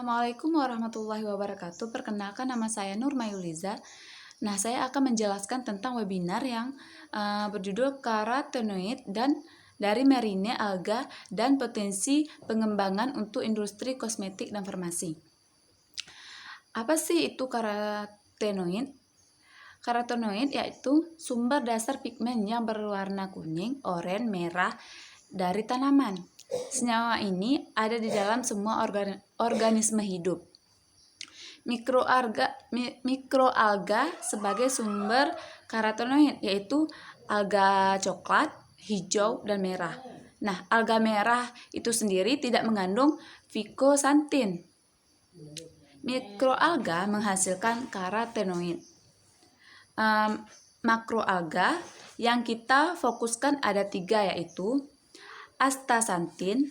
Assalamualaikum warahmatullahi wabarakatuh. Perkenalkan, nama saya Nur Mayuliza. Nah, saya akan menjelaskan tentang webinar yang berjudul karotenoid dan dari marine alga dan potensi pengembangan untuk industri kosmetik dan farmasi. Apa sih itu karotenoid? Karotenoid yaitu sumber dasar pigmen yang berwarna kuning, oranye, merah dari tanaman. Senyawa ini ada di dalam semua organisme hidup. Mikroalga sebagai sumber karotenoid yaitu alga coklat, hijau, dan merah. Nah, alga merah itu sendiri tidak mengandung ficosantin. Mikroalga menghasilkan karotenoid. Makroalga yang kita fokuskan ada 3, yaitu astaxanthin,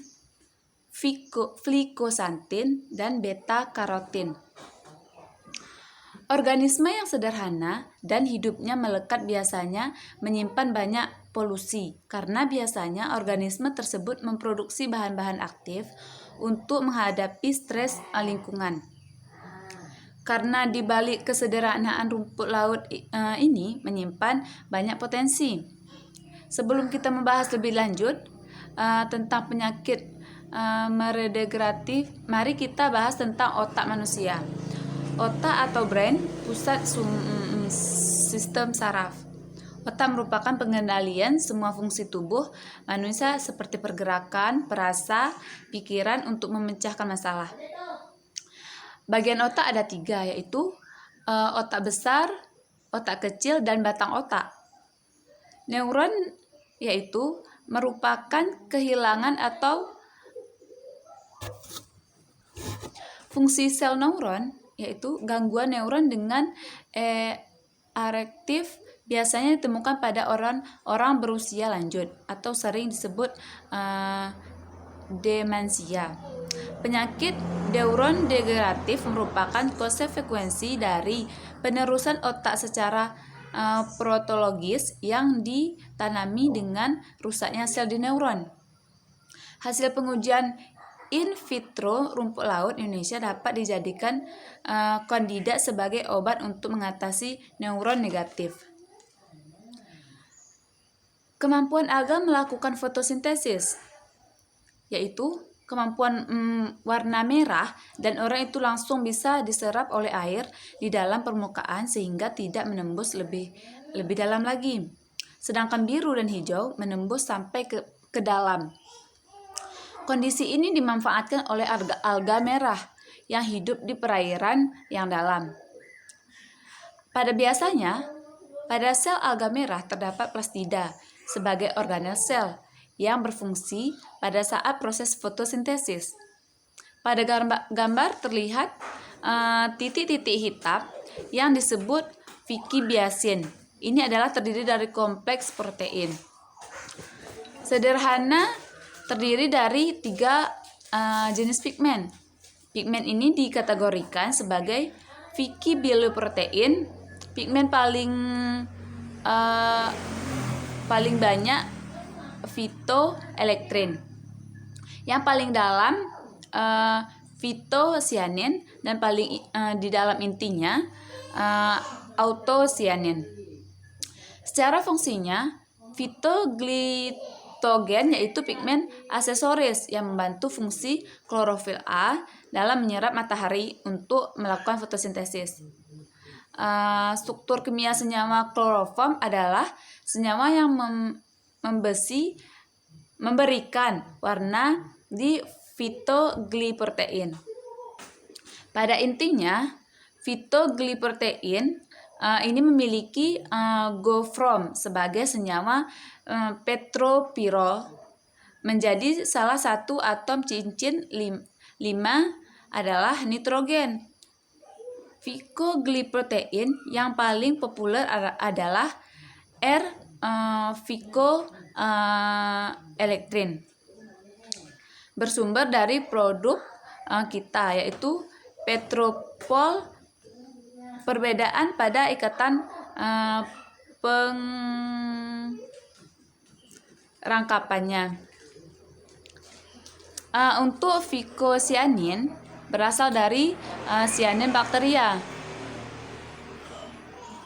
glicosantin, dan beta-karotin. Organisme yang sederhana dan hidupnya melekat biasanya menyimpan banyak polusi karena biasanya organisme tersebut memproduksi bahan-bahan aktif untuk menghadapi stres lingkungan. Karena di balik kesederhanaan rumput laut ini menyimpan banyak potensi. Sebelum kita membahas lebih lanjut tentang penyakit neurodegeneratif, mari kita bahas tentang otak manusia. Otak atau brain, pusat sistem saraf. Otak merupakan pengendalian semua fungsi tubuh manusia seperti pergerakan, perasa, pikiran untuk memecahkan masalah. Bagian otak ada 3, yaitu otak besar, otak kecil, dan batang otak. Neuron yaitu merupakan kehilangan atau fungsi sel neuron, yaitu gangguan neuron dengan erektif biasanya ditemukan pada orang berusia lanjut atau sering disebut demensia. Penyakit neurodegeneratif merupakan konsekuensi dari penerusan otak secara patologis yang ditanami dengan rusaknya sel di neuron. Hasil pengujian in vitro rumput laut Indonesia dapat dijadikan kandidat sebagai obat untuk mengatasi neuron negatif. Kemampuan alga melakukan fotosintesis, yaitu kemampuan warna merah dan oranye itu langsung bisa diserap oleh air di dalam permukaan sehingga tidak menembus lebih dalam lagi. Sedangkan biru dan hijau menembus sampai ke dalam. Kondisi ini dimanfaatkan oleh alga merah yang hidup di perairan yang dalam. Pada sel alga merah terdapat plastida sebagai organel sel yang berfungsi pada saat proses fotosintesis. Pada gambar terlihat titik-titik hitam yang disebut fikibiasin. Ini adalah terdiri dari kompleks protein. Sederhana terdiri dari 3 jenis pigmen. Pigmen ini dikategorikan sebagai fikibilioprotein. Pigmen paling banyak phytoelektrin. Yang paling dalam phytocyanin dan paling di dalam intinya autocyanin. Secara fungsinya, phytoglitogen yaitu pigmen aksesoris yang membantu fungsi klorofil A dalam menyerap matahari untuk melakukan fotosintesis. Struktur kimia senyawa kloroform adalah senyawa yang memberikan warna di phytogliprotein. Pada intinya, phytogliprotein ini memiliki gophrom sebagai senyawa petropyrrole menjadi salah satu atom cincin 5 adalah nitrogen. Ficogliprotein yang paling populer adalah R-ficoelektrin. Bersumber dari produk kita yaitu petropol. Perbedaan pada ikatan pengrangkapannya. Untuk ficocyanin berasal dari Cyanobacteria.